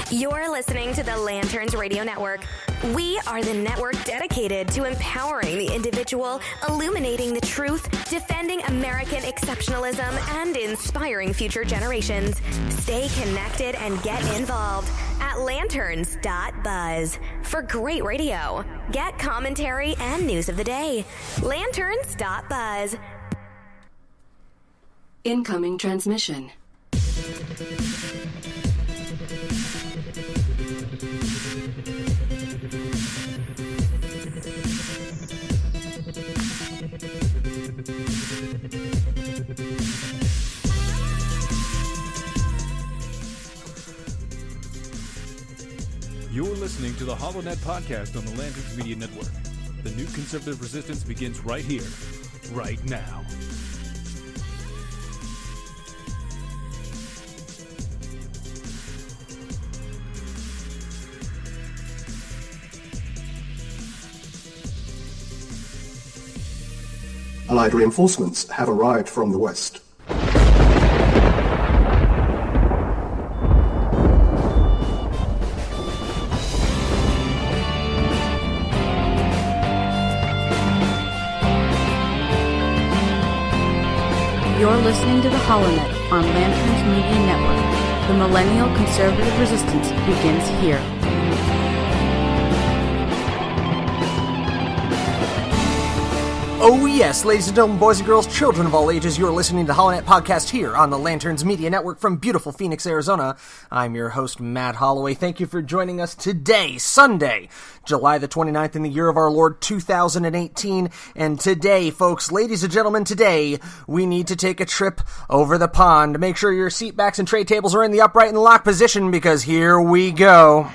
You're listening to the Lanterns Radio Network. We are the network dedicated to empowering the individual, illuminating the truth, defending American exceptionalism, and inspiring future generations. Stay connected and get involved at lanterns.buzz for great radio. Get commentary and news of the day. Lanterns.buzz. Incoming transmission. You're listening to the HoloNet podcast on the Lanterns Media Network. The new conservative resistance begins right here, right now. Allied reinforcements have arrived from the west. You're listening to the HoloNet on Lanterns Media Network. The millennial conservative resistance begins here. Oh yes, ladies and gentlemen, boys and girls, children of all ages, you're listening to the HoloNet podcast here on the Lanterns Media Network from beautiful Phoenix, Arizona. I'm your host, Matt Holloway. Thank you for joining us today, Sunday, July the 29th in the year of our Lord 2018. And today, folks, ladies and gentlemen, today, we need to take a trip over the pond. Make sure your seat backs and tray tables are in the upright and locked position, because here we go.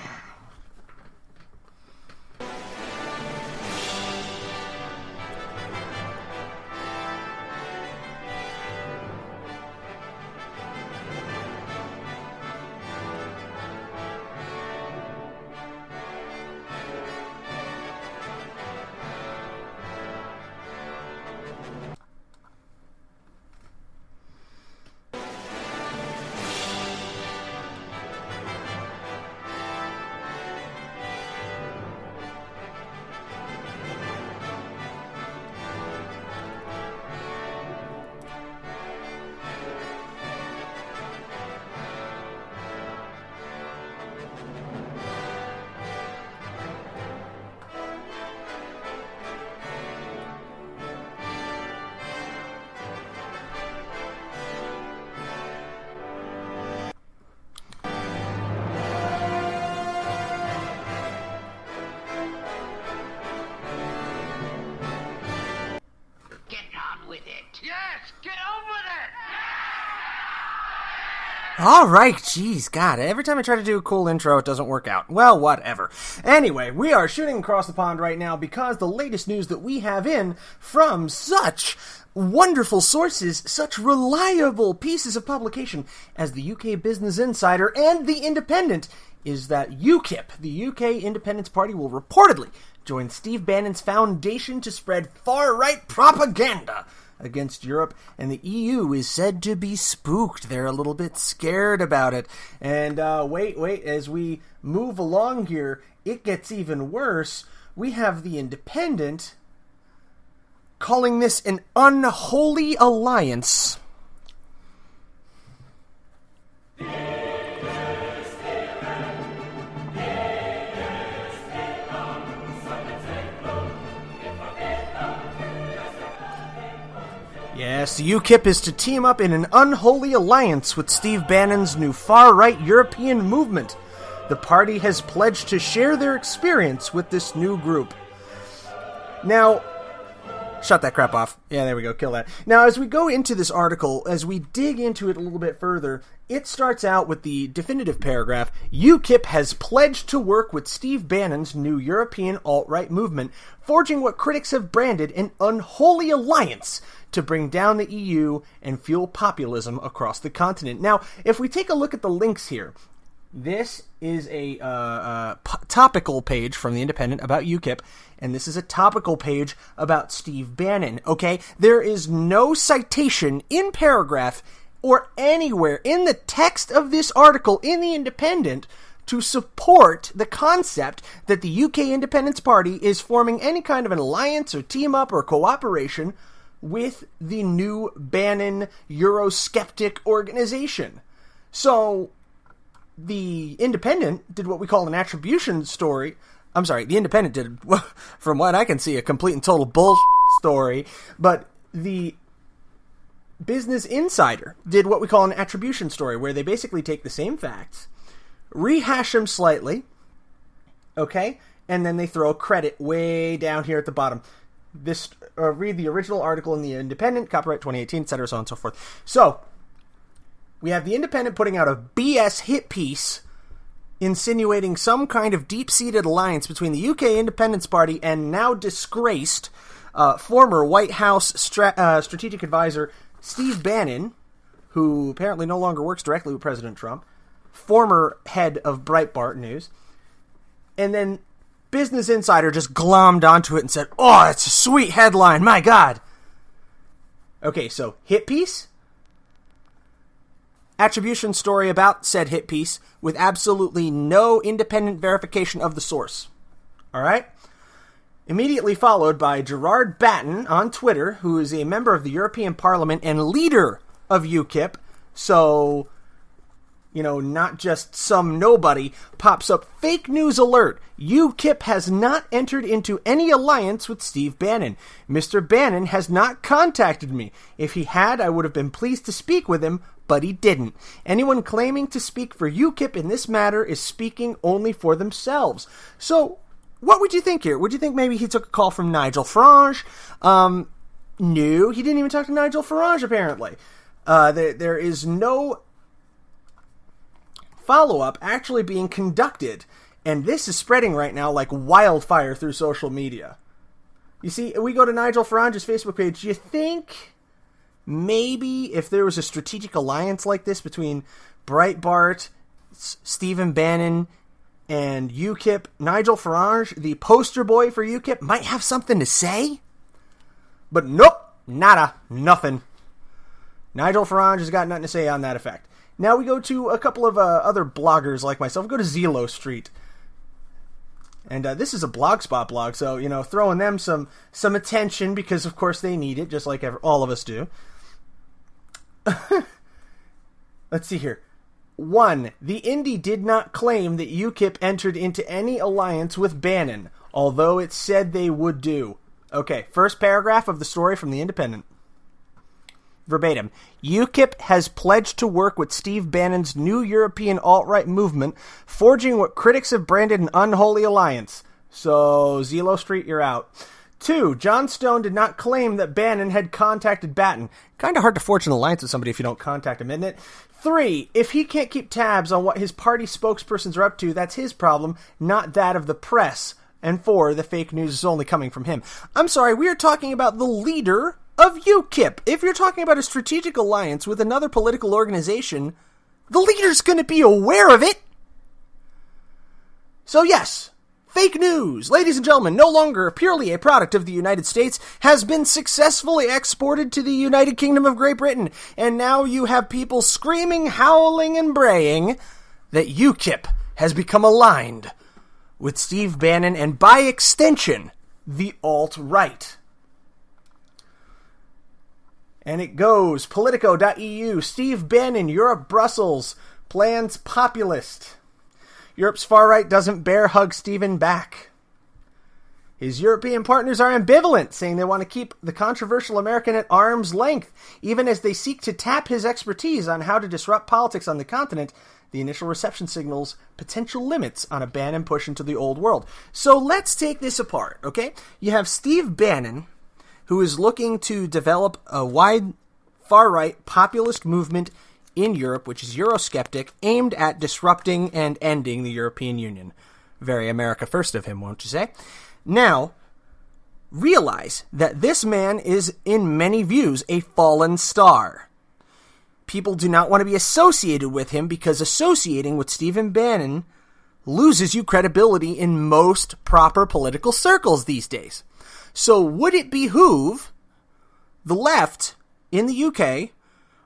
Alright, geez, God, every time I try to do a cool intro, it doesn't work out. Well, whatever. Anyway, we are shooting across the pond right now because the latest news that we have in from such wonderful sources, such reliable pieces of publication as the UK Business Insider and The Independent, is that UKIP, the UK Independence Party, will reportedly join Steve Bannon's foundation to spread far-right propaganda against Europe, and the EU is said to be spooked. They're a little bit scared about it. And wait, as we move along here, it gets even worse. We have The Independent calling this an unholy alliance. Yes, the UKIP is to team up in an unholy alliance with Steve Bannon's new far-right European movement. The party has pledged to share their experience with this new group. Now, shut that crap off. Yeah, there we go, kill that. Now, as we go into this article, as we dig into it a little bit further, it starts out with the definitive paragraph, UKIP has pledged to work with Steve Bannon's new European alt-right movement, forging what critics have branded an unholy alliance to bring down the EU and fuel populism across the continent. Now, if we take a look at the links here, this is a topical page from The Independent about UKIP, and this is a topical page about Steve Bannon, okay? There is no citation in paragraph or anywhere in the text of this article in The Independent to support the concept that the UK Independence Party is forming any kind of an alliance or team-up or cooperation with the new Bannon Eurosceptic organization. So, the Independent did what we call an attribution story. I'm sorry, the Independent did, from what I can see, a complete and total bullshit story, but the Business Insider did what we call an attribution story, where they basically take the same facts, rehash them slightly, okay, and then they throw credit way down here at the bottom. This read the original article in the Independent, copyright 2018, etc., so on and so forth. So, we have the Independent putting out a BS hit piece insinuating some kind of deep-seated alliance between the UK Independence Party and now disgraced former White House strategic advisor Steve Bannon, who apparently no longer works directly with President Trump, former head of Breitbart News, and then Business Insider just glommed onto it and said, "Oh, it's a sweet headline, my God." Okay, so hit piece, attribution story about said hit piece with absolutely no independent verification of the source. All right? Immediately followed by Gerard Bannon on Twitter, who is a member of the European Parliament and leader of UKIP. So, not just some nobody, pops up fake news alert. UKIP has not entered into any alliance with Steve Bannon. Mr. Bannon has not contacted me. If he had, I would have been pleased to speak with him, but he didn't. Anyone claiming to speak for UKIP in this matter is speaking only for themselves. So, what would you think here? Would you think maybe he took a call from Nigel Farage? No, he didn't even talk to Nigel Farage, apparently. There is no follow-up actually being conducted, and this is spreading right now like wildfire through social media. You see, we go to Nigel Farage's Facebook page. Do you think maybe if there was a strategic alliance like this between Breitbart, Stephen Bannon, and UKIP, Nigel Farage, the poster boy for UKIP, might have something to say? But nope, nada, nothing. Nigel Farage has got nothing to say on that effect. Now we go to a couple of other bloggers like myself. We go to Zelo Street. And this is a Blogspot blog, so, throwing them some attention because, of course, they need it, just like all of us do. Let's see here. 1. The Indie did not claim that UKIP entered into any alliance with Bannon, although it said they would do. Okay, first paragraph of the story from The Independent. Verbatim. UKIP has pledged to work with Steve Bannon's new European alt-right movement, forging what critics have branded an unholy alliance. So, Zelo Street, you're out. 2. John Stone did not claim that Bannon had contacted Batten. Kind of hard to forge an alliance with somebody if you don't contact him, isn't it? 3. If he can't keep tabs on what his party spokespersons are up to, that's his problem, not that of the press. And 4. The fake news is only coming from him. I'm sorry, we are talking about the leader of UKIP. If you're talking about a strategic alliance with another political organization, the leader's going to be aware of it. So yes, fake news, ladies and gentlemen, no longer purely a product of the United States, has been successfully exported to the United Kingdom of Great Britain. And now you have people screaming, howling, and braying that UKIP has become aligned with Steve Bannon and, by extension, the alt-right. And it goes, Politico.eu, Steve Bannon, Europe, Brussels, plans populist. Europe's far right doesn't bear hug Stephen back. His European partners are ambivalent, saying they want to keep the controversial American at arm's length, even as they seek to tap his expertise on how to disrupt politics on the continent. The initial reception signals potential limits on a Bannon push into the old world. So let's take this apart, okay? You have Steve Bannon, who is looking to develop a wide, far-right populist movement in Europe, which is Eurosceptic, aimed at disrupting and ending the European Union. Very America first of him, won't you say? Now, realize that this man is, in many views, a fallen star. People do not want to be associated with him because associating with Stephen Bannon loses you credibility in most proper political circles these days. So would it behoove the left in the UK,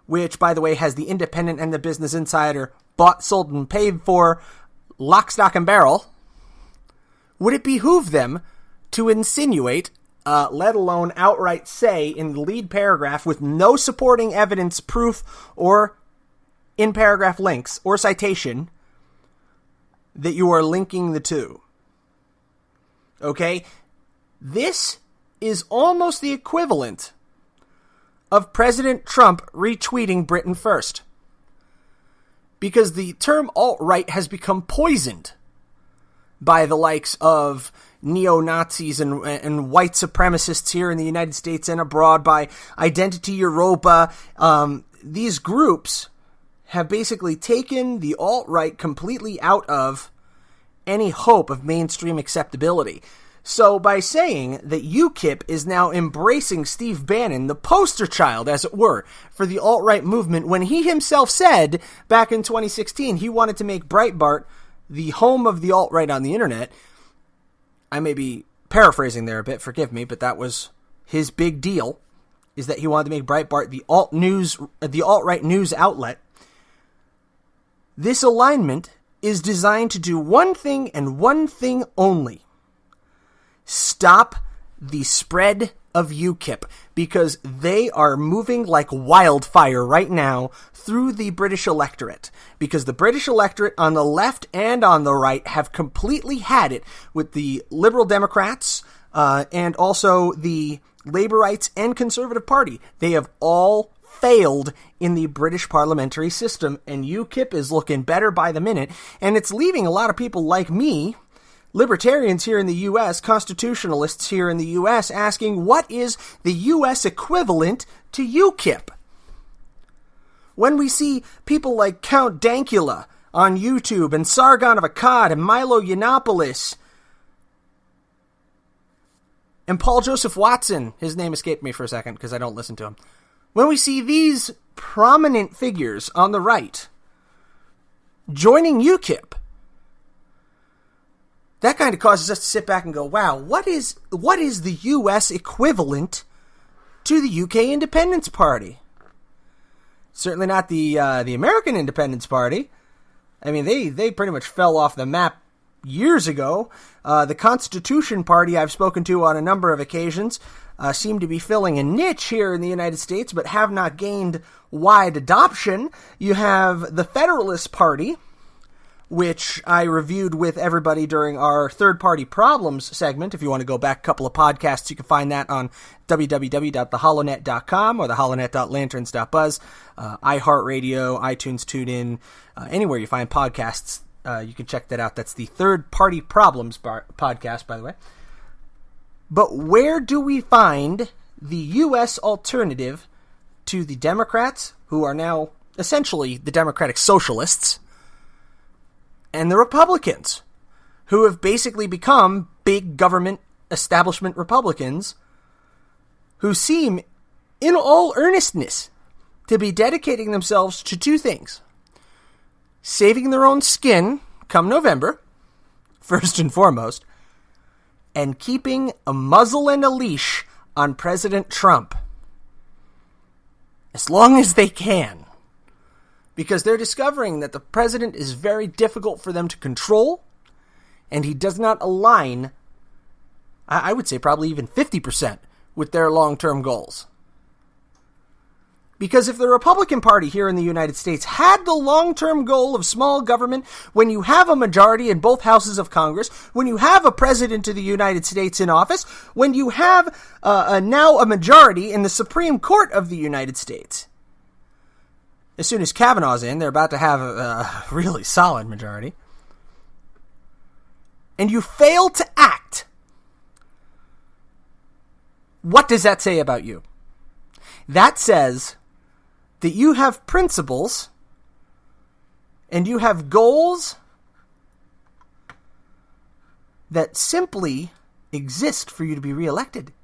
which, by the way, has the Independent and the Business Insider bought, sold, and paid for lock, stock, and barrel, would it behoove them to insinuate, let alone outright say in the lead paragraph with no supporting evidence, proof, or in paragraph links or citation, that you are linking the two? Okay? This is almost the equivalent of President Trump retweeting Britain First. Because the term alt-right has become poisoned by the likes of neo-Nazis and white supremacists here in the United States and abroad, by Identity Europa. These groups have basically taken the alt-right completely out of any hope of mainstream acceptability. So by saying that UKIP is now embracing Steve Bannon, the poster child, as it were, for the alt-right movement, when he himself said back in 2016 he wanted to make Breitbart the home of the alt-right on the internet. I may be paraphrasing there a bit, forgive me, but that was his big deal, is that he wanted to make Breitbart the alt-right news outlet. This alignment is designed to do one thing and one thing only: stop the spread of UKIP, because they are moving like wildfire right now through the British electorate. Because the British electorate on the left and on the right have completely had it with the Liberal Democrats and also the Labourites and Conservative Party. They have all failed in the British parliamentary system, and UKIP is looking better by the minute, and it's leaving a lot of people like me, libertarians here in the U.S., constitutionalists here in the U.S., asking, what is the U.S. equivalent to UKIP? When we see people like Count Dankula on YouTube, and Sargon of Akkad, and Milo Yiannopoulos, and Paul Joseph Watson, his name escaped me for a second because I don't listen to him. When we see these prominent figures on the right joining UKIP, that kind of causes us to sit back and go, wow, what is the U.S. equivalent to the UK Independence Party? Certainly not the American Independence Party. I mean, they pretty much fell off the map years ago. The Constitution Party, I've spoken to on a number of occasions, seem to be filling a niche here in the United States, but have not gained wide adoption. You have the Federalist Party, which I reviewed with everybody during our third-party problems segment. If you want to go back a couple of podcasts, you can find that on www.theholonet.com or theholonet.lanterns.buzz, iHeartRadio, iTunes, TuneIn, anywhere you find podcasts, you can check that out. That's the third-party problems podcast, by the way. But where do we find the U.S. alternative to the Democrats, who are now essentially the Democratic Socialists, and the Republicans, who have basically become big government establishment Republicans, who seem, in all earnestness, to be dedicating themselves to two things: saving their own skin come November, first and foremost, and keeping a muzzle and a leash on President Trump as long as they can. Because they're discovering that the president is very difficult for them to control, and he does not align, I would say probably even 50%, with their long-term goals. Because if the Republican Party here in the United States had the long-term goal of small government, when you have a majority in both houses of Congress, when you have a president of the United States in office, when you have now a majority in the Supreme Court of the United States, as soon as Kavanaugh's in, they're about to have a really solid majority, and you fail to act, what does that say about you? That says that you have principles and you have goals that simply exist for you to be reelected.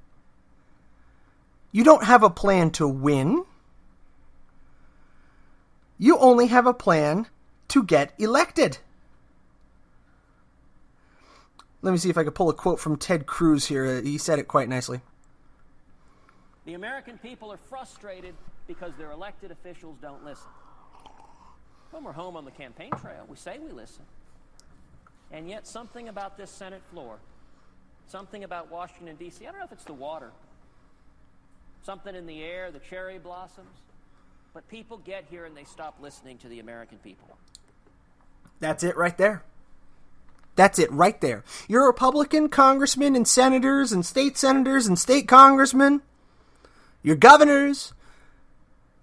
You don't have a plan to win. You only have a plan to get elected. Let me see if I can pull a quote from Ted Cruz here. He said it quite nicely. The American people are frustrated because their elected officials don't listen. When we're home on the campaign trail, we say we listen. And yet something about this Senate floor, something about Washington, D.C., I don't know if it's the water, something in the air, the cherry blossoms, but people get here and they stop listening to the American people. That's it right there. That's it right there. Your Republican congressmen and senators and state congressmen, your governors,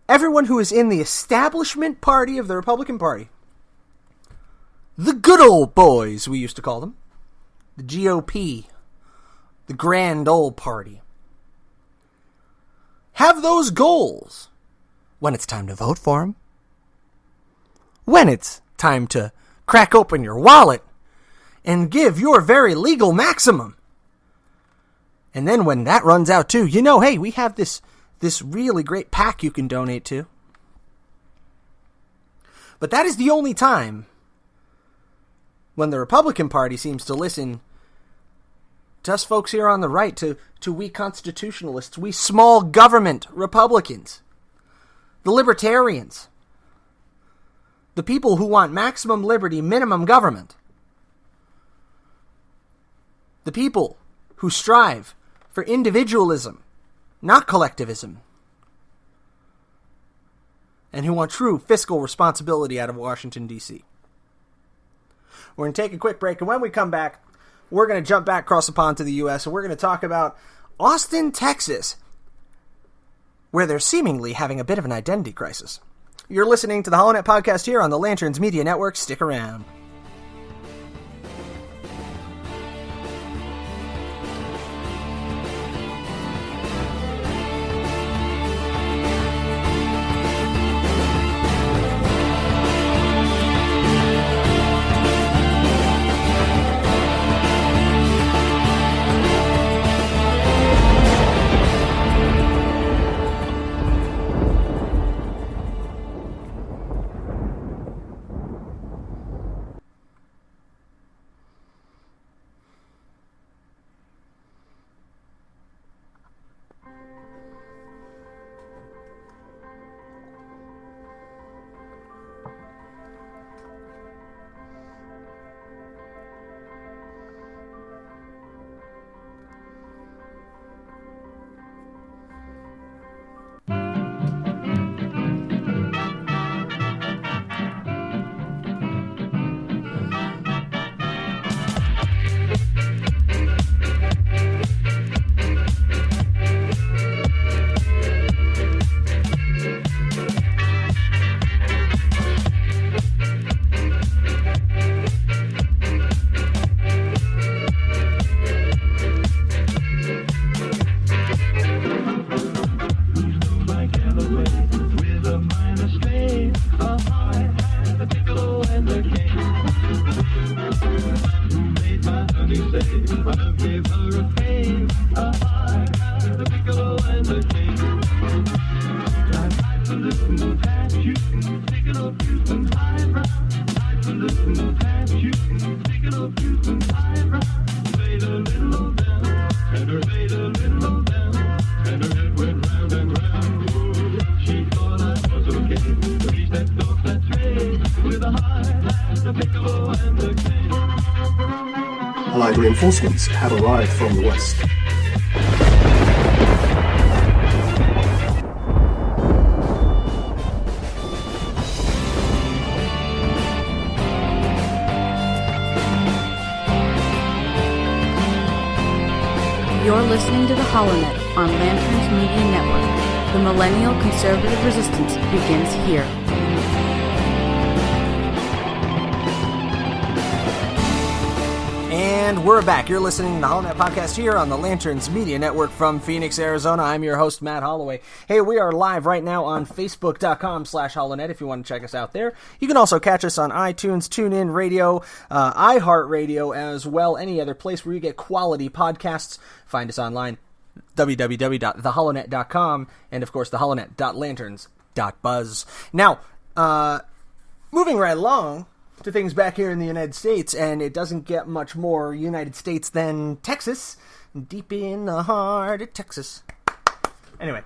everyone who is in the establishment party of the Republican Party, the good old boys, we used to call them, the GOP, the grand old party, have those goals when it's time to vote for them, when it's time to crack open your wallet and give your very legal maximum. And then when that runs out too, hey, we have this really great PAC you can donate to. But that is the only time when the Republican Party seems to listen to us folks here on the right, to we constitutionalists, we small government Republicans, the libertarians, the people who want maximum liberty, minimum government, the people who strive for individualism, not collectivism, and who want true fiscal responsibility out of Washington, D.C. We're going to take a quick break, and when we come back, we're going to jump back across the pond to the U.S., and we're going to talk about Austin, Texas, where they're seemingly having a bit of an identity crisis. You're listening to the HoloNet podcast here on the Lanterns Media Network. Stick around. Allied reinforcements have arrived from the west. You're listening to the HoloNet on Lanterns Media Network. The millennial conservative resistance begins here. And we're back. You're listening to the HoloNet podcast here on the Lanterns Media Network from Phoenix, Arizona. I'm your host, Matt Holloway. Hey, we are live right now on Facebook.com/HoloNet if you want to check us out there. You can also catch us on iTunes, TuneIn Radio, iHeartRadio, as well, any other place where you get quality podcasts. Find us online, www.theholonet.com, and of course, theholonet.lanterns.buzz. Now, moving right along to things back here in the United States, and it doesn't get much more United States than Texas, deep in the heart of Texas. Anyway,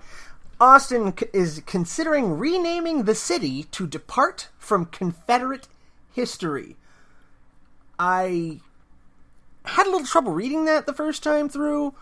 Austin is considering renaming the city to depart from Confederate history. I had a little trouble reading that the first time through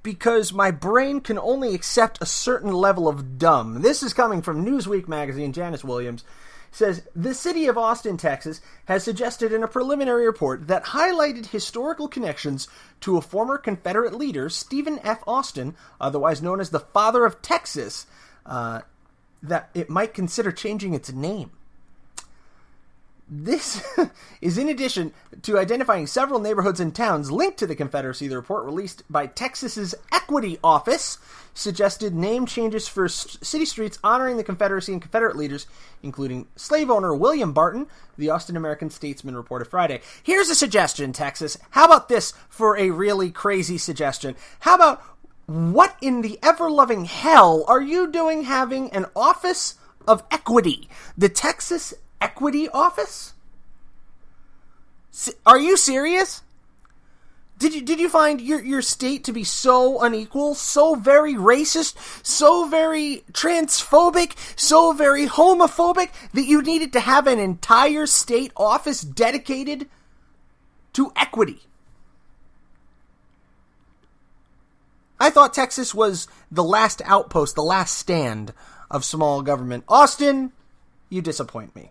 because my brain can only accept a certain level of dumb. This is coming from Newsweek magazine. Janice Williams says, the city of Austin, Texas, has suggested in a preliminary report that highlighted historical connections to a former Confederate leader, Stephen F. Austin, otherwise known as the Father of Texas, that it might consider changing its name. This is in addition to identifying several neighborhoods and towns linked to the Confederacy. The report released by Texas's Equity Office suggested name changes for city streets honoring the Confederacy and Confederate leaders, including slave owner William Barton, the Austin American-Statesman reported Friday. Here's a suggestion, Texas. How about this for a really crazy suggestion? How about, what in the ever-loving hell are you doing having an Office of Equity? The Texas Equity Office? Are you serious? Did you find your state to be so unequal, so very racist, so very transphobic, so very homophobic that you needed to have an entire state office dedicated to equity? I thought Texas was the last outpost, the last stand of small government. Austin, you disappoint me.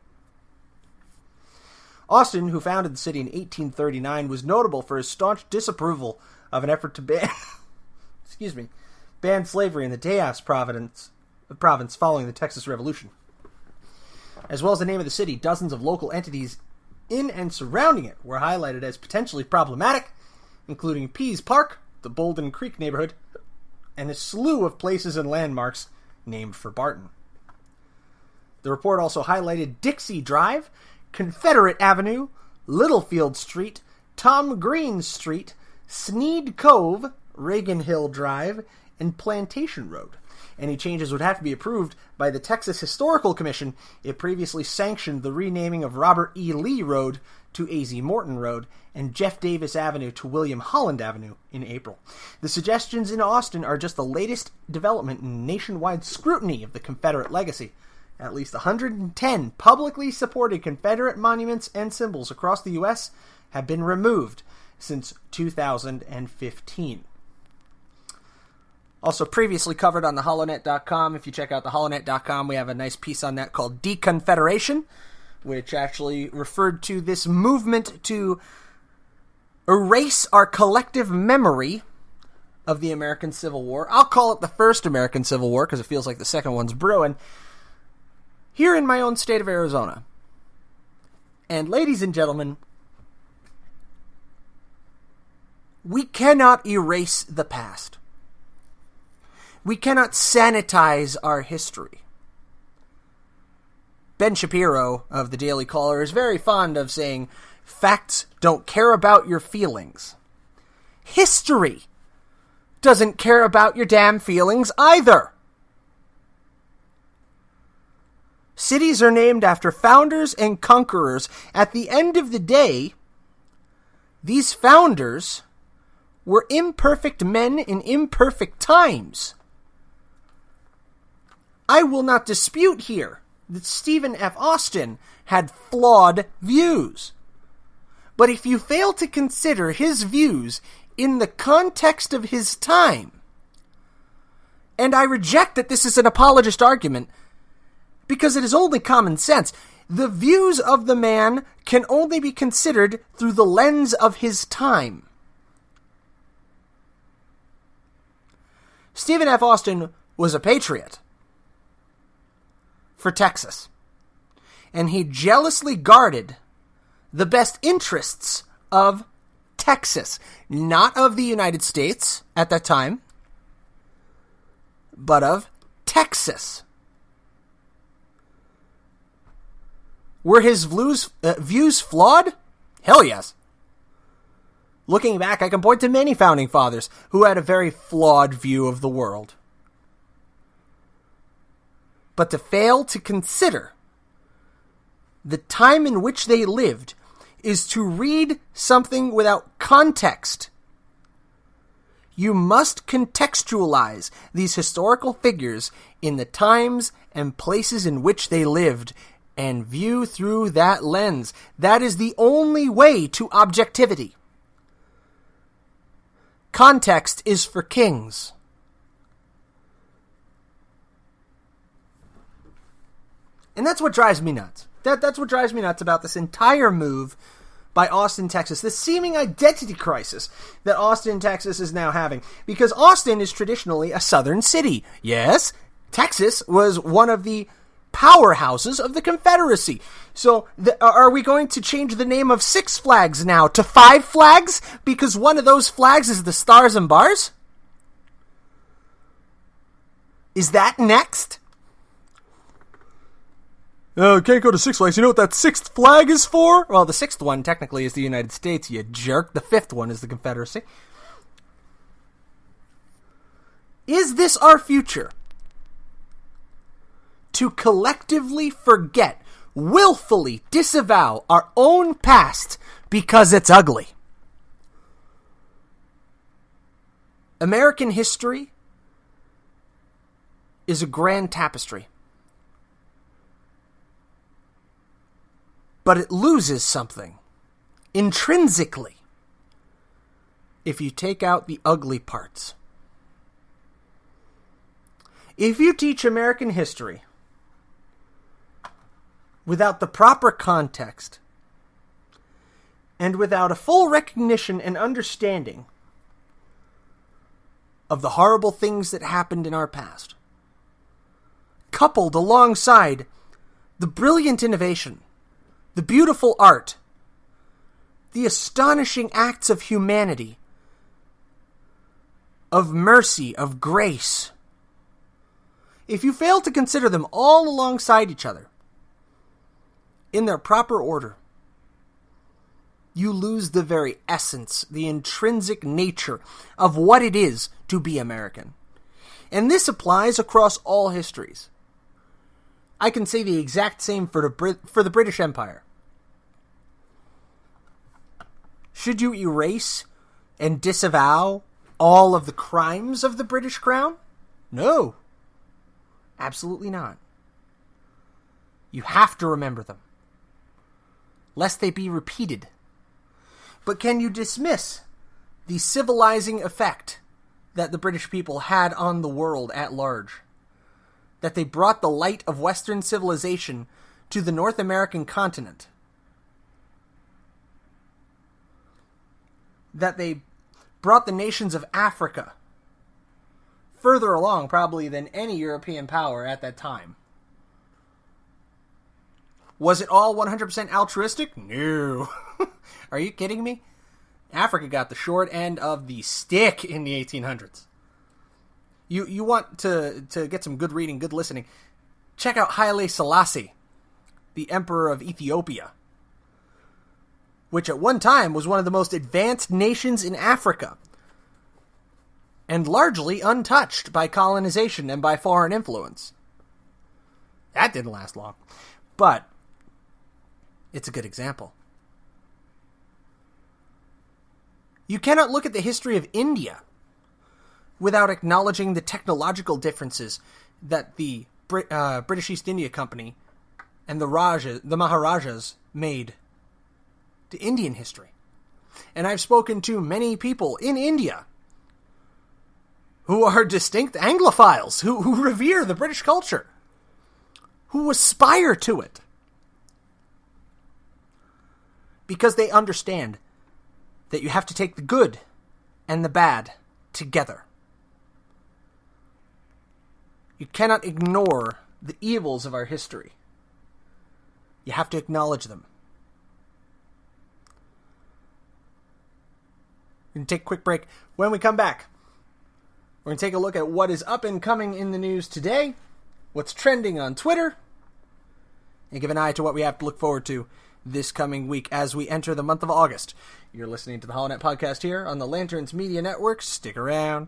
Austin, who founded the city in 1839, was notable for his staunch disapproval of an effort to ban slavery in the Tejas province following the Texas Revolution. As well as the name of the city, dozens of local entities in and surrounding it were highlighted as potentially problematic, including Pease Park, the Bolden Creek neighborhood, and a slew of places and landmarks named for Barton. The report also highlighted Dixie Drive, Confederate Avenue, Littlefield Street, Tom Green Street, Sneed Cove, Reagan Hill Drive, and Plantation Road. Any changes would have to be approved by the Texas Historical Commission. It previously sanctioned the renaming of Robert E. Lee Road to A.Z. Morton Road and Jeff Davis Avenue to William Holland Avenue in April. The suggestions in Austin are just the latest development in nationwide scrutiny of the Confederate legacy. At least 110 publicly supported Confederate monuments and symbols across the U.S. have been removed since 2015. Also previously covered on theholonet.com. If you check out theholonet.com, we have a nice piece on that called Deconfederation, which actually referred to this movement to erase our collective memory of the American Civil War. I'll call it the first American Civil War because it feels like the second one's brewing. Here in my own state of Arizona. And ladies and gentlemen, we cannot erase the past. We cannot sanitize our history. Ben Shapiro of the Daily Caller is very fond of saying, facts don't care about your feelings. History doesn't care about your damn feelings either. Cities are named after founders and conquerors. At the end of the day, these founders were imperfect men in imperfect times. I will not dispute here that Stephen F. Austin had flawed views. But if you fail to consider his views in the context of his time, and I reject that this is an apologist argument, because it is only common sense. The views of the man can only be considered through the lens of his time. Stephen F. Austin was a patriot for Texas, and he jealously guarded the best interests of Texas, not of the United States at that time, but of Texas. Were his views flawed? Hell yes. Looking back, I can point to many founding fathers who had a very flawed view of the world. But to fail to consider the time in which they lived is to read something without context. You must contextualize these historical figures in the times and places in which they lived, and view through that lens. That is the only way to objectivity. Context is for kings. And that's what drives me nuts. That's what drives me nuts about this entire move by Austin, Texas. This seeming identity crisis that Austin, Texas is now having. Because Austin is traditionally a southern city. Yes, Texas was one of the powerhouses of the Confederacy. So are we going to change the name of Six Flags now to Five Flags? Because one of those flags is the Stars and Bars? Is that next? Can't go to Six Flags. You know what that sixth flag is for? Well, the sixth one technically is the United States, you jerk. The fifth one is the Confederacy. Is this our future? To collectively forget, willfully disavow our own past because it's ugly. American history is a grand tapestry. But it loses something, intrinsically, if you take out the ugly parts. If you teach American history without the proper context, and without a full recognition and understanding of the horrible things that happened in our past, coupled alongside the brilliant innovation, the beautiful art, the astonishing acts of humanity, of mercy, of grace, if you fail to consider them all alongside each other, in their proper order, you lose the very essence, the intrinsic nature of what it is to be American. And this applies across all histories. I can say the exact same for the British Empire. Should you erase and disavow all of the crimes of the British Crown? No. Absolutely not. You have to remember them, lest they be repeated. But can you dismiss the civilizing effect that the British people had on the world at large? That they brought the light of Western civilization to the North American continent? That they brought the nations of Africa further along probably than any European power at that time? Was it all 100% altruistic? No. Are you kidding me? Africa got the short end of the stick in the 1800s. You want to get some good reading, good listening, check out Haile Selassie, the Emperor of Ethiopia, which at one time was one of the most advanced nations in Africa, and largely untouched by colonization and by foreign influence. That didn't last long, but it's a good example. You cannot look at the history of India without acknowledging the technological differences that the British East India Company and the Maharajas made to Indian history. And I've spoken to many people in India who are distinct Anglophiles, who revere the British culture, who aspire to it, because they understand that you have to take the good and the bad together. You cannot ignore the evils of our history. You have to acknowledge them. We're going to take a quick break. When we come back, we're going to take a look at what is up and coming in the news today, what's trending on Twitter, and give an eye to what we have to look forward to this coming week as we enter the month of August. You're listening to the HoloNet Podcast here on the Lanterns Media Network. Stick around.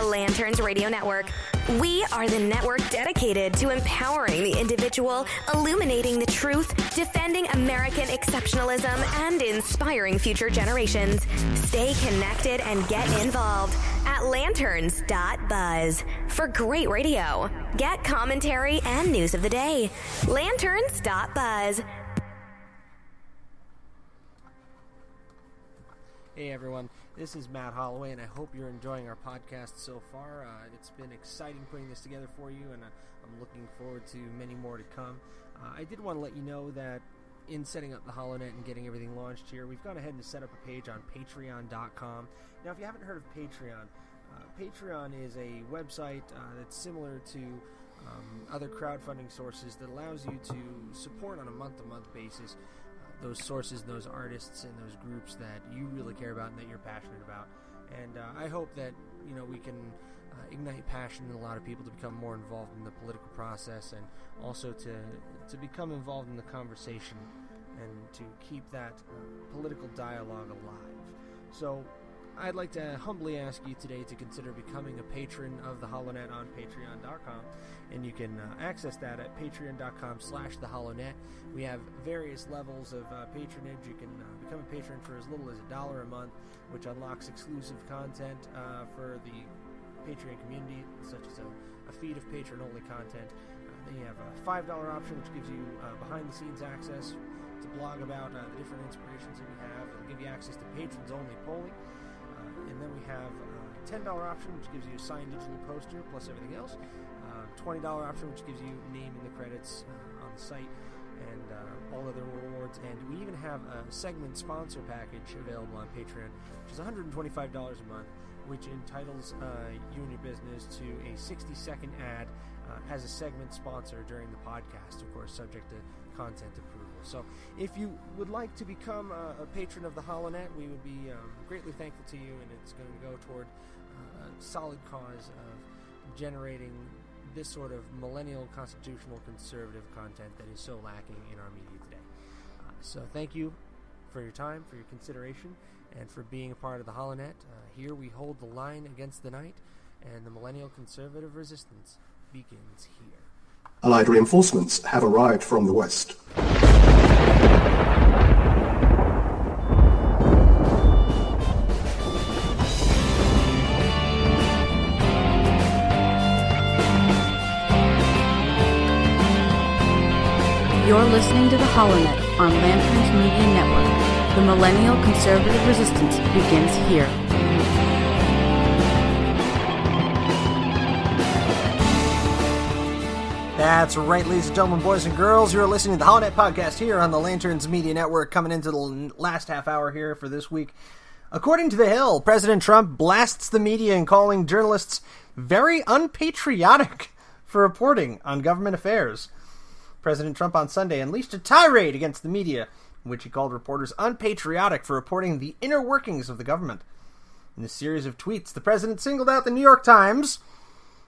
Lanterns Radio Network. We are the network dedicated to empowering the individual, illuminating the truth, defending American exceptionalism, and inspiring future generations. Stay connected and get involved at lanterns.buzz for great radio. Get commentary and news of the day. Lanterns.buzz. Hey everyone, this is Matt Holloway, and I hope you're enjoying our podcast so far. It's been exciting putting this together for you, and I'm looking forward to many more to come. I did want to let you know that in setting up the HoloNet and getting everything launched here, we've gone ahead and set up a page on patreon.com. Now, if you haven't heard of Patreon, Patreon is a website that's similar to other crowdfunding sources that allows you to support on a month-to-month basis those sources, those artists, and those groups that you really care about and that you're passionate about. And I hope that we can ignite passion in a lot of people to become more involved in the political process, and also to become involved in the conversation and to keep that political dialogue alive. So I'd like to humbly ask you today to consider becoming a patron of the HoloNet on patreon.com, and you can access that at patreon.com/theholonet. We have various levels of patronage. You can become a patron for as little as $1 a month, which unlocks exclusive content for the Patreon community, such as a feed of patron-only content. Then you have a $5 option, which gives you behind-the-scenes access to blog about the different inspirations that we have. It'll give you access to patrons-only polling. And then we have a $10 option, which gives you a signed digital poster plus everything else. $20 option, which gives you name in the credits on the site, and all other rewards. And we even have a segment sponsor package available on Patreon, which is $125 a month, which entitles you and your business to a 60-second ad as a segment sponsor during the podcast, of course, subject to content approval. So if you would like to become a patron of the HoloNet, we would be greatly thankful to you, and it's going to go toward a solid cause of generating this sort of millennial constitutional conservative content that is so lacking in our media today. So thank you for your time, for your consideration, and for being a part of the HoloNet. Here we hold the line against the night, and the millennial conservative resistance begins here. Allied reinforcements have arrived from the west. You're listening to the HoloNet on Lanterns Media Network. The millennial conservative resistance begins here. That's right, ladies and gentlemen, boys and girls. You're listening to the HoloNet podcast here on the Lanterns Media Network, coming into the last half hour here for this week. According to The Hill, President Trump blasts the media in calling journalists very unpatriotic for reporting on government affairs. President Trump on Sunday unleashed a tirade against the media, in which he called reporters unpatriotic for reporting the inner workings of the government. In a series of tweets, the president singled out the New York Times,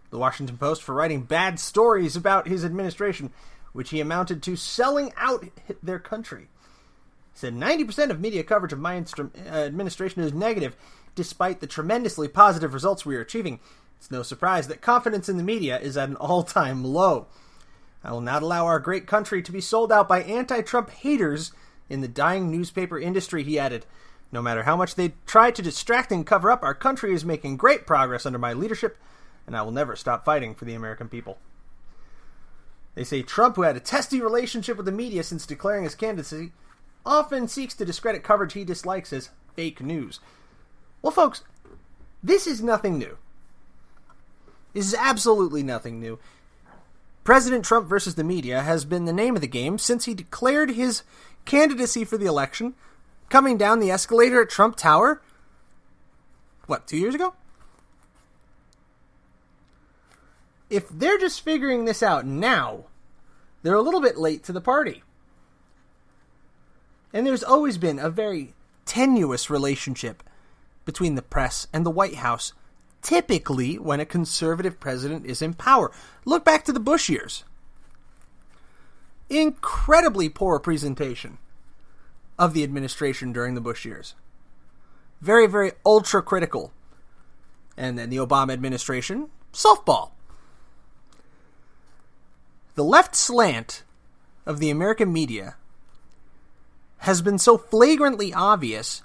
the Washington Post, for writing bad stories about his administration, which he amounted to selling out their country. He said, 90% of media coverage of my administration is negative, despite the tremendously positive results we are achieving. It's no surprise that confidence in the media is at an all-time low. I will not allow our great country to be sold out by anti-Trump haters in the dying newspaper industry, he added. No matter how much they try to distract and cover up, our country is making great progress under my leadership, and I will never stop fighting for the American people. They say Trump, who had a testy relationship with the media since declaring his candidacy, often seeks to discredit coverage he dislikes as fake news. Well, folks, this is nothing new. This is absolutely nothing new. President Trump versus the media has been the name of the game since he declared his candidacy for the election, coming down the escalator at Trump Tower, 2 years ago? If they're just figuring this out now, they're a little bit late to the party. And there's always been a very tenuous relationship between the press and the White House, typically when a conservative president is in power. Look back to the Bush years. Incredibly poor presentation of the administration during the Bush years. Very, very ultra-critical And then the Obama administration, softball. The left slant of the American media has been so flagrantly obvious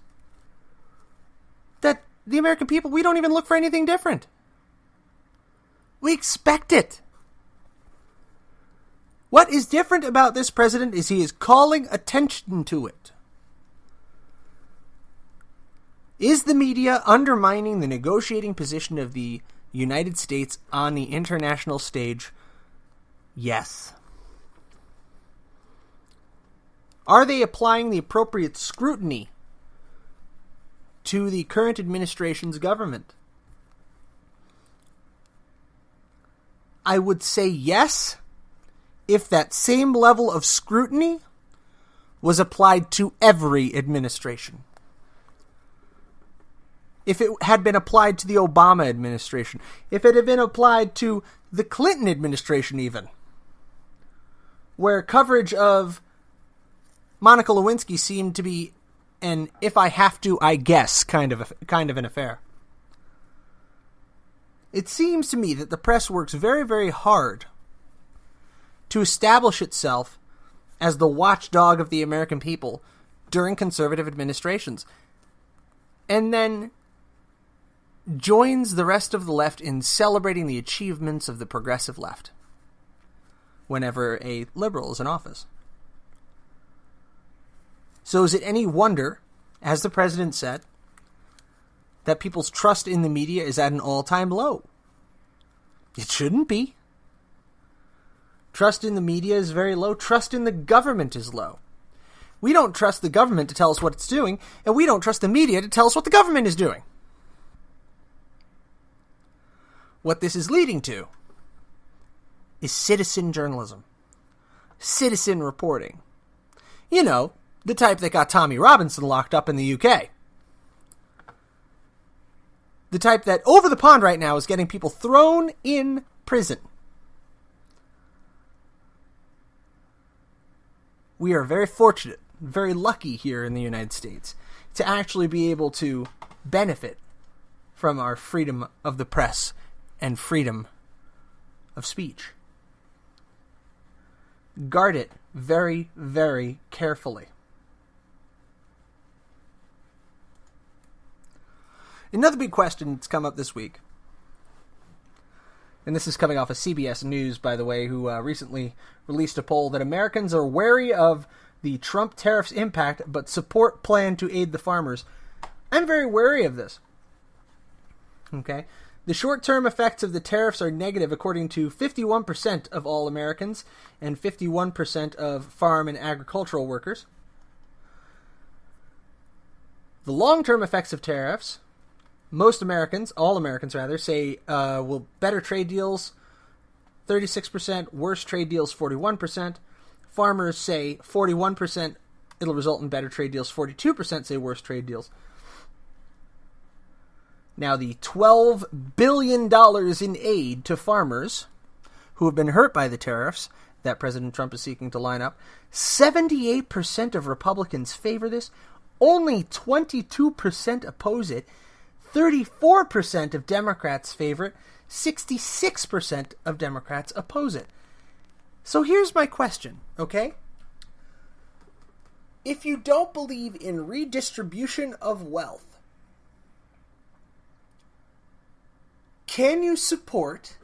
that the American people, we don't even look for anything different. We expect it. What is different about this president is he is calling attention to it. Is the media undermining the negotiating position of the United States on the international stage? Yes. Are they applying the appropriate scrutiny to the current administration's government? I would say yes, if that same level of scrutiny was applied to every administration. If it had been applied to the Obama administration, if it had been applied to the Clinton administration even, where coverage of Monica Lewinsky seemed to be an if I have to, I guess kind of an affair. It seems to me that the press works very, very hard to establish itself as the watchdog of the American people during conservative administrations, and then joins the rest of the left in celebrating the achievements of the progressive left whenever a liberal is in office. So is it any wonder, as the president said, that people's trust in the media is at an all-time low? It shouldn't be. Trust in the media is very low. Trust in the government is low. We don't trust the government to tell us what it's doing, and we don't trust the media to tell us what the government is doing. What this is leading to is citizen journalism. Citizen reporting. You know, the type that got Tommy Robinson locked up in the UK. The type that over the pond right now is getting people thrown in prison. We are very fortunate, very lucky here in the United States to actually be able to benefit from our freedom of the press and freedom of speech. Guard it very, very carefully. Another big question that's come up this week, and this is coming off of CBS News, by the way, who recently released a poll that Americans are wary of the Trump tariffs' impact, but support plan to aid the farmers. I'm very wary of this. Okay? The short-term effects of the tariffs are negative, according to 51% of all Americans and 51% of farm and agricultural workers. The long-term effects of tariffs, most Americans, all Americans rather, say will better trade deals 36%, worse trade deals 41%. Farmers say 41% it'll result in better trade deals, 42% say worse trade deals. Now, the $12 billion in aid to farmers who have been hurt by the tariffs that President Trump is seeking to line up, 78% of Republicans favor this, only 22% oppose it, 34% of Democrats favor it, 66% of Democrats oppose it. So here's my question, okay? If you don't believe in redistribution of wealth, can you support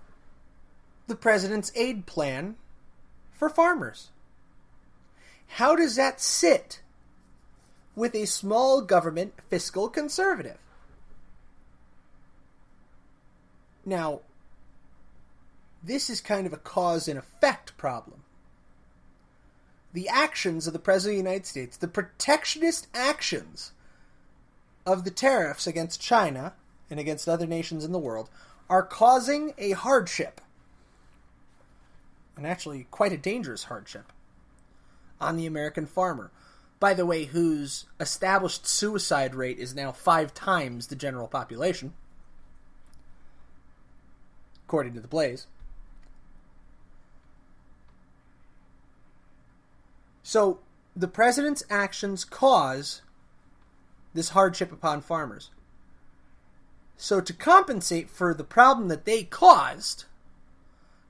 the president's aid plan for farmers? How does that sit with a small government fiscal conservative? Now, this is kind of a cause and effect problem. The actions of the President of the United States, the protectionist actions of the tariffs against China and against other nations in the world, are causing a hardship, and actually quite a dangerous hardship, on the American farmer. By the way, whose established suicide rate is now 5 times the general population, according to the Blaze. So, the president's actions cause this hardship upon farmers. So to compensate for the problem that they caused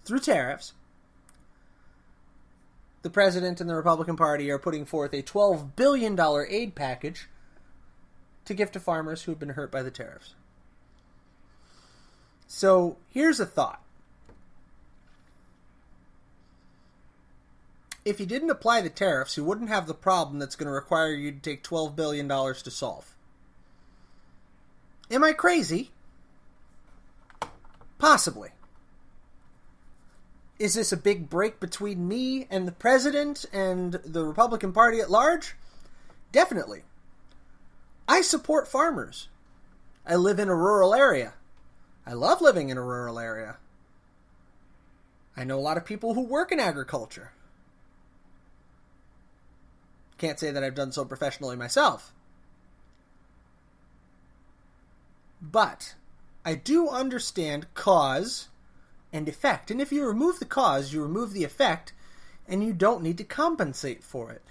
through tariffs, the president and the Republican Party are putting forth a $12 billion aid package to give to farmers who have been hurt by the tariffs. So here's a thought. If you didn't apply the tariffs, you wouldn't have the problem that's going to require you to take $12 billion to solve. Am I crazy? Possibly. Is this a big break between me and the president and the Republican Party at large? Definitely. I support farmers. I live in a rural area. I love living in a rural area. I know a lot of people who work in agriculture. Can't say that I've done so professionally myself. But I do understand cause and effect. And if you remove the cause, you remove the effect, and you don't need to compensate for it.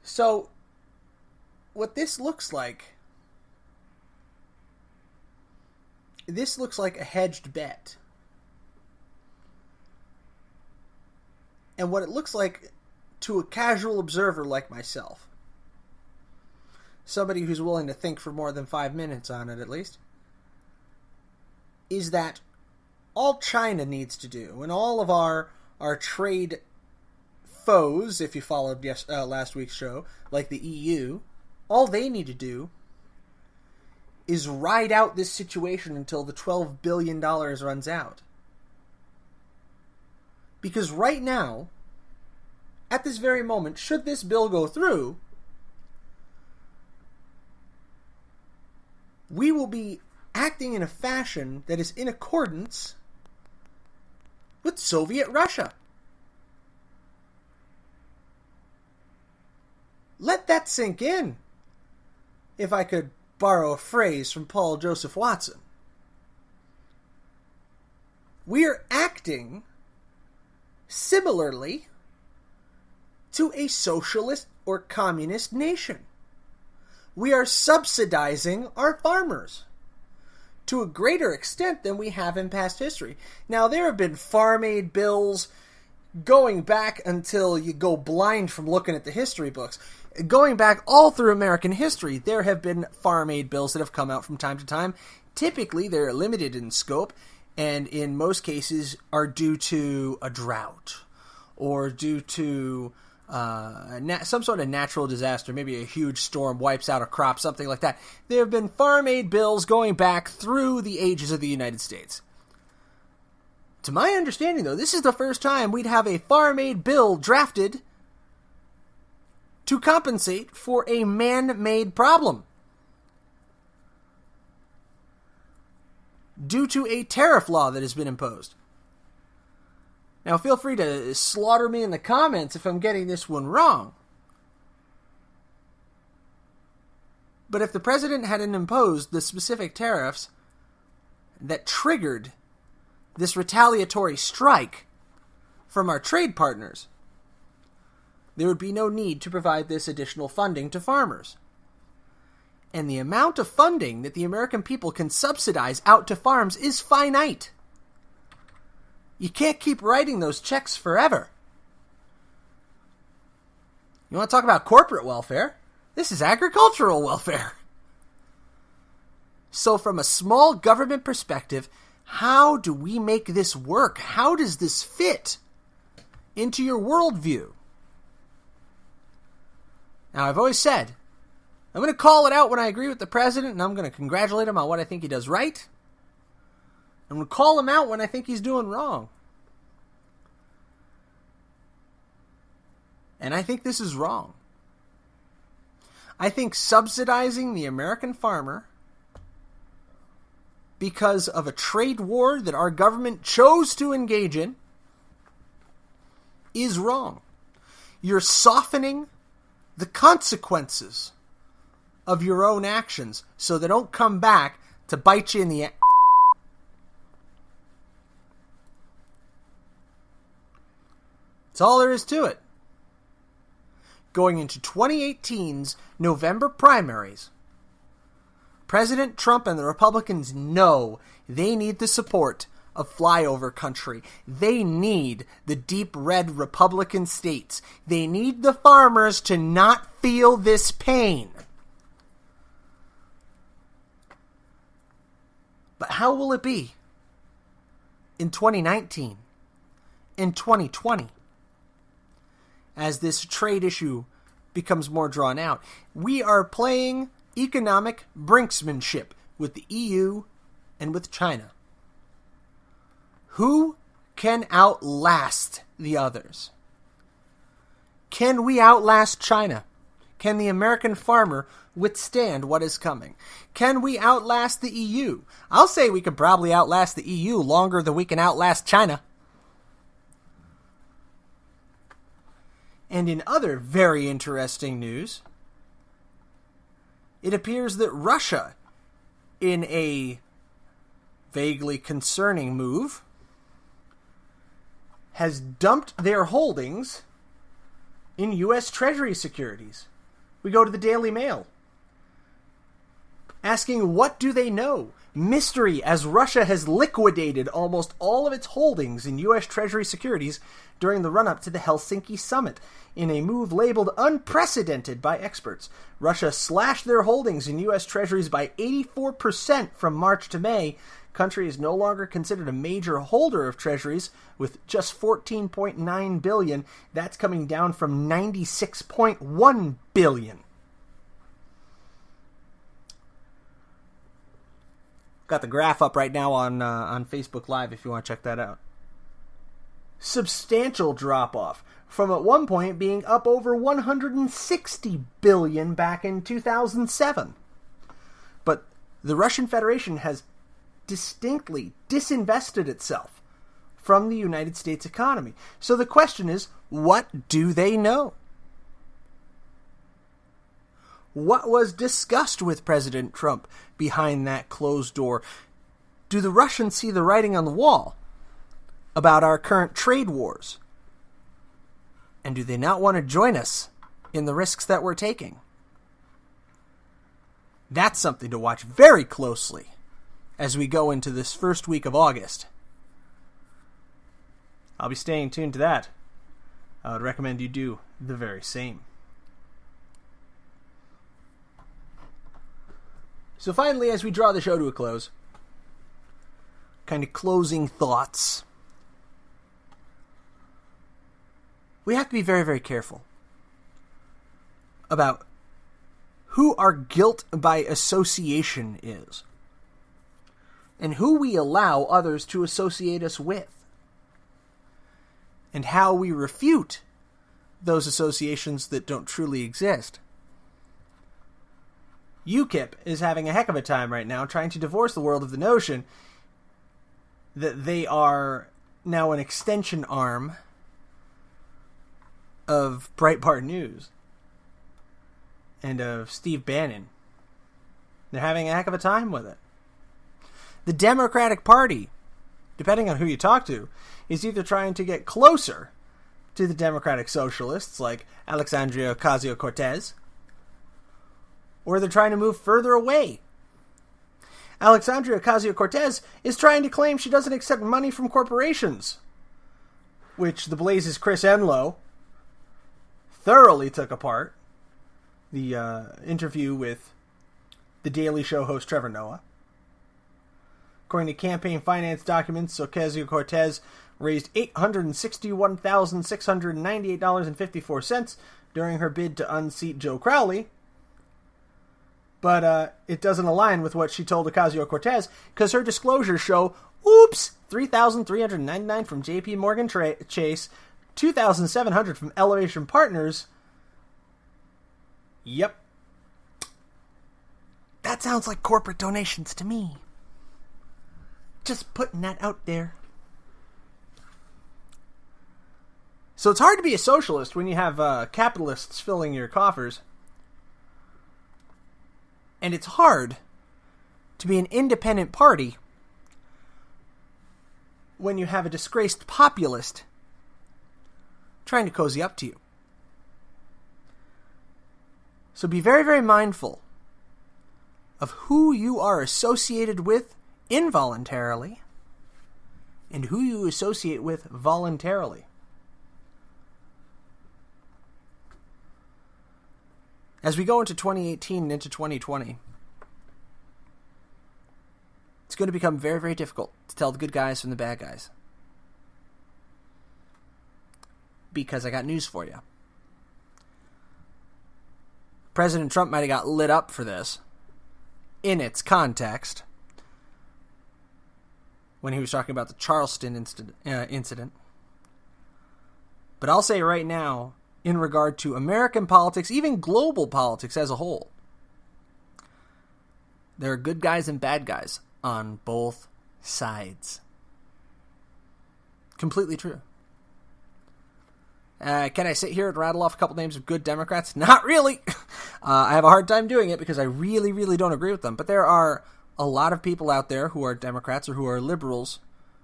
So, what this looks like a hedged bet. And what it looks like to a casual observer like myself, somebody who's willing to think for more than 5 minutes on it at least, is that all China needs to do, and all of our trade foes, if you followed last week's show, like the EU, all they need to do is ride out this situation until the $12 billion runs out. Because right now, at this very moment, should this bill go through, we will be acting in a fashion that is in accordance with Soviet Russia. Let that sink in, if I could borrow a phrase from Paul Joseph Watson. We are acting similarly to a socialist or communist nation. We are subsidizing our farmers to a greater extent than we have in past history. Now, there have been farm aid bills going back until you go blind from looking at the history books. Going back all through American history, there have been farm aid bills that have come out from time to time. Typically, they're limited in scope, and in most cases are due to a drought or due to some sort of natural disaster. Maybe a huge storm wipes out a crop, something like that. There have been farm aid bills going back through the ages of the United States. To my understanding, though, this is the first time we'd have a farm aid bill drafted to compensate for a man-made problem due to a tariff law that has been imposed. Now, feel free to slaughter me in the comments if I'm getting this one wrong. But if the president hadn't imposed the specific tariffs that triggered this retaliatory strike from our trade partners, there would be no need to provide this additional funding to farmers. And the amount of funding that the American people can subsidize out to farms is finite. You can't keep writing those checks forever. You want to talk about corporate welfare? This is agricultural welfare. So from a small government perspective, how do we make this work? How does this fit into your worldview? Now, I've always said, I'm going to call it out when I agree with the president, and I'm going to congratulate him on what I think he does right. I'm going to call him out when I think he's doing wrong. And I think this is wrong. I think subsidizing the American farmer because of a trade war that our government chose to engage in is wrong. You're softening the consequences of your own actions so they don't come back to bite you in the ass. That's all there is to it. Going into 2018's November primaries, President Trump and the Republicans know they need the support of flyover country. They need the deep red Republican states. They need the farmers to not feel this pain. But how will it be in 2019, in 2020, as this trade issue becomes more drawn out? We are playing economic brinksmanship with the EU and with China. Who can outlast the others? Can we outlast China? Can the American farmer withstand what is coming? Can we outlast the EU? I'll say we can probably outlast the EU longer than we can outlast China. And in other very interesting news, it appears that Russia, in a vaguely concerning move, has dumped their holdings in U.S. Treasury securities. We go to the Daily Mail, asking what do they know? Mystery, as Russia has liquidated almost all of its holdings in U.S. Treasury securities during the run-up to the Helsinki summit. In a move labeled unprecedented by experts, Russia slashed their holdings in U.S. Treasuries by 84% from March to May. Country is no longer considered a major holder of treasuries, with just $14.9 billion. That's coming down from $96.1 billion. Got the graph up right now on Facebook Live if you want to check that out. Substantial drop-off, from at one point being up over $160 billion back in 2007. But the Russian Federation has distinctly disinvested itself from the United States economy. So the question is, what do they know? What was discussed with President Trump behind that closed door? Do the Russians see the writing on the wall about our current trade wars? And do they not want to join us in the risks that we're taking? That's something to watch very closely as we go into this first week of August. I'll be staying tuned to that. I would recommend you do the very same. So finally, as we draw the show to a close, kind of closing thoughts, we have to be very, very careful about who our guilt by association is and who we allow others to associate us with, and how we refute those associations that don't truly exist. UKIP is having a heck of a time right now trying to divorce the world of the notion that they are now an extension arm of Breitbart News and of Steve Bannon. They're having a heck of a time with it. The Democratic Party, depending on who you talk to, is either trying to get closer to the Democratic Socialists like Alexandria Ocasio-Cortez, or they're trying to move further away. Alexandria Ocasio-Cortez is trying to claim she doesn't accept money from corporations, which the Blaze's Chris Enlow thoroughly took apart. The interview with the Daily Show host Trevor Noah. According to campaign finance documents, Ocasio-Cortez raised $861,698.54 during her bid to unseat Joe Crowley. But it doesn't align with what she told Ocasio-Cortez, because her disclosures show, $3,399 from J.P. Morgan Chase, $2,700 from Elevation Partners. Yep. That sounds like corporate donations to me. Just putting that out there. So it's hard to be a socialist when you have capitalists filling your coffers. And it's hard to be an independent party when you have a disgraced populist trying to cozy up to you. So be very, very mindful of who you are associated with involuntarily and who you associate with voluntarily. As we go into 2018 and into 2020, it's going to become very, very difficult to tell the good guys from the bad guys. Because I got news for you. President Trump might have got lit up for this in its context when he was talking about the Charleston incident. But I'll say right now, in regard to American politics, even global politics as a whole, there are good guys and bad guys on both sides. Completely true. Can I sit here and rattle off a couple names of good Democrats? Not really. I have a hard time doing it because I really, really don't agree with them. But there are a lot of people out there who are Democrats or who are liberals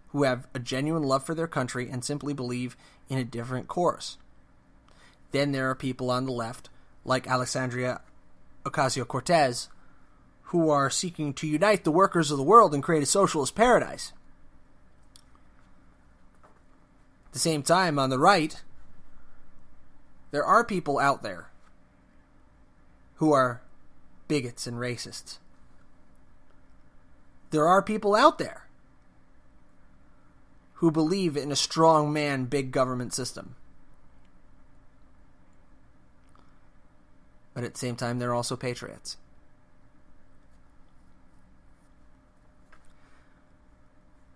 who have a genuine love for their country and simply believe in a different course. Then there are people on the left, like Alexandria Ocasio-Cortez, who are seeking to unite the workers of the world and create a socialist paradise. At the same time, on the right, there are people out there who are bigots and racists. There are people out there who believe in a strong man, big government system. But at the same time, they're also patriots.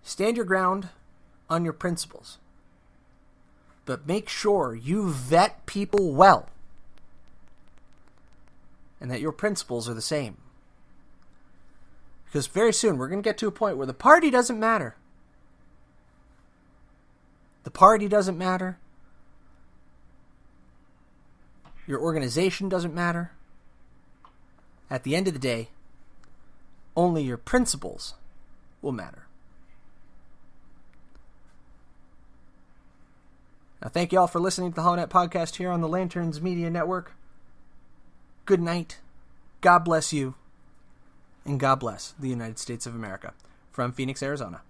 Stand your ground on your principles. But make sure you vet people well. And that your principles are the same. Because very soon we're going to get to a point where the party doesn't matter. The party doesn't matter. Your organization doesn't matter. At the end of the day, only your principles will matter. Now, thank you all for listening to the HoloNet podcast here on the Lanterns Media Network. Good night. God bless you. And God bless the United States of America. From Phoenix, Arizona.